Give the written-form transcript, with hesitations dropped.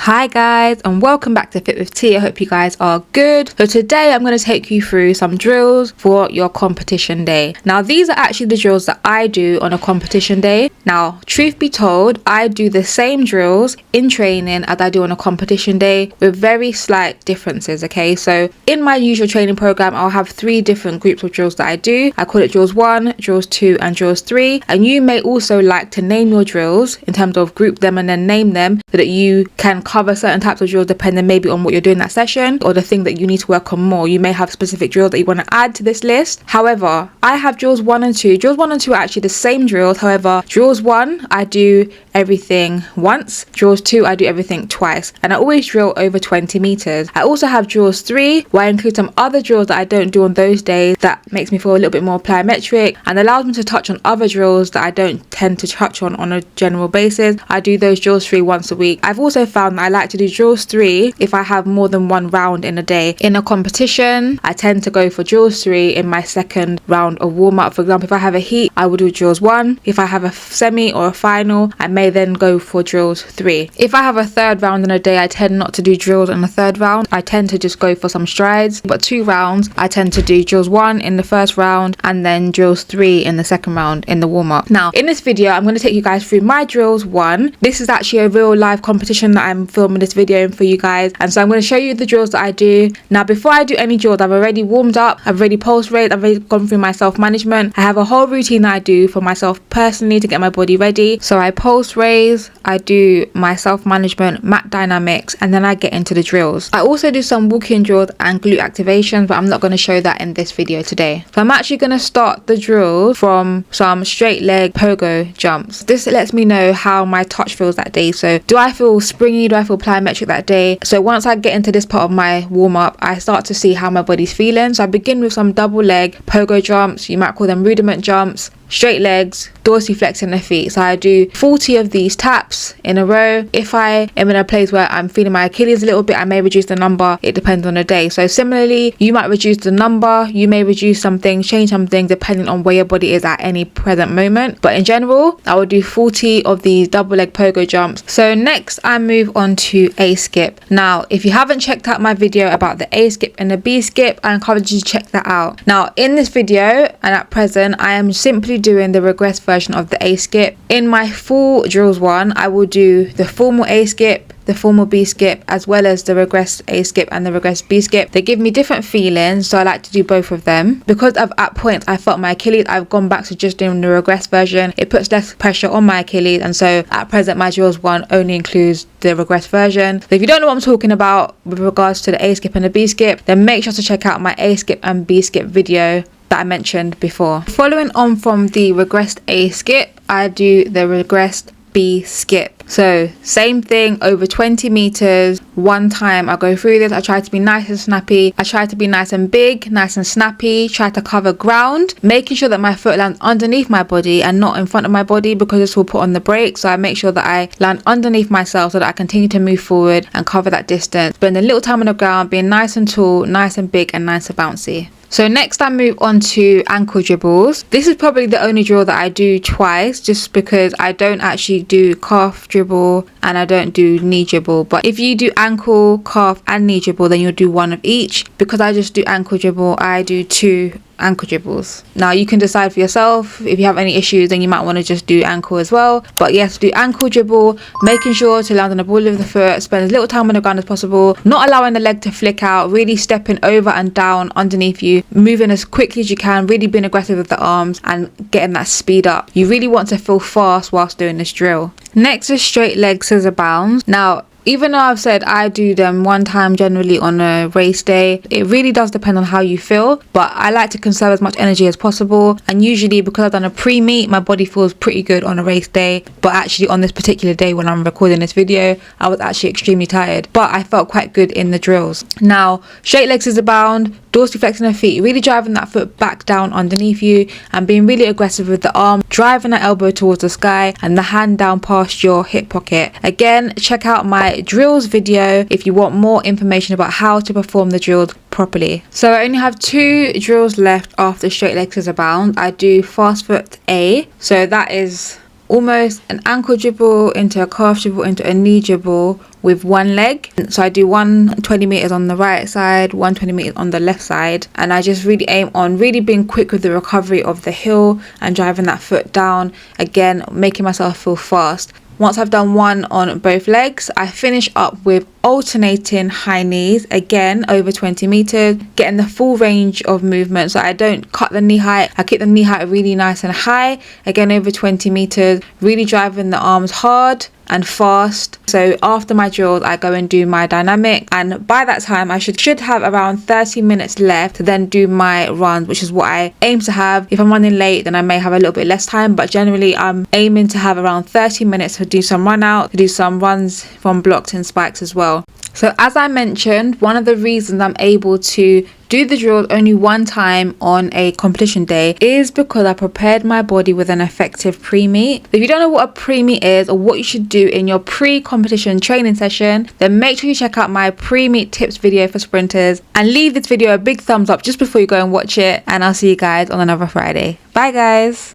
Hi guys, and welcome back to Fit with T. I hope you guys are good. So today I'm going to take you through some drills for your competition day. Now these are actually the drills that I do on a competition day. Now truth be told, I do the same drills in training as I do on a competition day with very slight differences. Okay, so in my usual training program I'll have 3 different groups of drills that I do. I call it drills 1, drills 2 and drills 3, and you may also like to name your drills in terms of group them and then name them so that you can cover certain types of drills depending maybe on what you're doing that session or the thing that you need to work on more. You may have specific drills that you want to add to this list. However, I have drills 1 and 2. Drills 1 and 2 are actually the same drills. However, drills 1 I do everything once, drills 2 I do everything twice, and I always drill over 20 meters. I also have drills 3 where I include some other drills that I don't do on those days that makes me feel a little bit more plyometric and allows me to touch on other drills that I don't tend to touch on a general basis. I do those drills 3 once a week. I've also found that I like to do drills 3 if I have more than one round in a day. In a competition, I tend to go for drills 3 in my second round of warm-up. For example, if I have a heat, I will do drills 1. If I have a semi or a final, I may then go for drills 3. If I have a third round in a day, I tend not to do drills in the third round. I tend to just go for some strides, but 2 rounds I tend to do drills 1 in the first round and then drills 3 in the second round in the warm-up. Now in this video I'm going to take you guys through my drills 1. This is actually a real live competition that I'm filming this video in for you guys, and so I'm going to show you the drills that I do. Now before I do any drills, I've already warmed up, I've already pulse raised, I've already gone through my self-management. I have a whole routine that I do for myself personally to get my body ready. So I pulse raise, I do my self-management, mat dynamics, and then I get into the drills. I also do some walking drills and glute activations, but I'm not going to show that in this video today. So I'm actually going to start the drill from some straight leg pogo jumps. This lets me know how my touch feels that day. So do I feel springy, do I feel plyometric that day? So once I get into this part of my warm-up, I start to see how my body's feeling. So I begin with some double leg pogo jumps. You might call them rudiment jumps. Straight legs, dorsiflexing the feet. So I do 40 of these taps in a row. If I am in a place where I'm feeling my Achilles a little bit, I may reduce the number. It depends on the day. So similarly, you might reduce the number, you may reduce something, change something depending on where your body is at any present moment. But in general, I will do 40 of these double leg pogo jumps. So next I move on to A skip. Now if you haven't checked out my video about the A skip and the B skip, I encourage you to check that out. Now in this video and at present, I am simply doing the regressed version of the A skip. In my full drills 1, I will do the formal A skip, the formal B skip, as well as the regressed A skip and the regressed B skip. They give me different feelings, so I like to do both of them. Because at points I felt my Achilles, I've gone back to just doing the regressed version. It puts less pressure on my Achilles, and so at present my drills 1 only includes the regressed version. So if you don't know what I'm talking about with regards to the A skip and the B skip, then make sure to check out my A skip and B skip video that I mentioned before. Following on from the regressed A skip, I do the regressed B skip. So same thing, over 20 meters. One time I go through this, I try to be nice and snappy. I try to be nice and big, nice and snappy, try to cover ground, making sure that my foot lands underneath my body and not in front of my body, because this will put on the brakes. So I make sure that I land underneath myself so that I continue to move forward and cover that distance. Spend a little time on the ground, being nice and tall, nice and big and nice and bouncy. So next I move on to ankle dribbles. This is probably the only drill that I do twice, just because I don't actually do calf dribble and I don't do knee dribble. But if you do ankle, calf and knee dribble, then you'll do one of each. Because I just do ankle dribble, I do 2 ankle dribbles. Now you can decide for yourself. If you have any issues, then you might want to just do ankle as well. But yes, do ankle dribble, making sure to land on the ball of the foot, spend as little time on the ground as possible, not allowing the leg to flick out, really stepping over and down underneath you, moving as quickly as you can, really being aggressive with the arms and getting that speed up. You really want to feel fast whilst doing this drill. Next is straight leg scissor bounds. Now even though I've said I do them 1 time generally on a race day, it really does depend on how you feel, but I like to conserve as much energy as possible. And usually because I've done a pre-meet, my body feels pretty good on a race day. But actually on this particular day when I'm recording this video, I was actually extremely tired, but I felt quite good in the drills. Now straight leg scissor bound, dorsiflexing the feet, really driving that foot back down underneath you and being really aggressive with the arm, driving that elbow towards the sky and the hand down past your hip pocket. Again, check out my drills video if you want more information about how to perform the drills properly. So I only have 2 drills left after straight leg scissor bound. I do fast foot A, so that is almost an ankle dribble into a calf dribble into a knee dribble with one leg. So I do 120 meters on the right side, 120 meters on the left side, and I just really aim on really being quick with the recovery of the heel and driving that foot down, again making myself feel fast. Once I've done one on both legs, I finish up with alternating high knees, again over 20 meters, getting the full range of movement. So I don't cut the knee height, I keep the knee height really nice and high, again over 20 meters, really driving the arms hard and fast. So after my drills, I go and do my dynamic, and by that time I should have around 30 minutes left to then do my runs, which is what I aim to have. If I'm running late, then I may have a little bit less time, but generally I'm aiming to have around 30 minutes to do some run out, to do some runs from blocks and spikes as well. So as I mentioned, one of the reasons I'm able to do the drills only one time on a competition day is because I prepared my body with an effective pre-meet. If you don't know what a pre-meet is or what you should do in your pre-competition training session, then make sure you check out my pre-meet tips video for sprinters and leave this video a big thumbs up just before you go and watch it, and I'll see you guys on another Friday. Bye guys.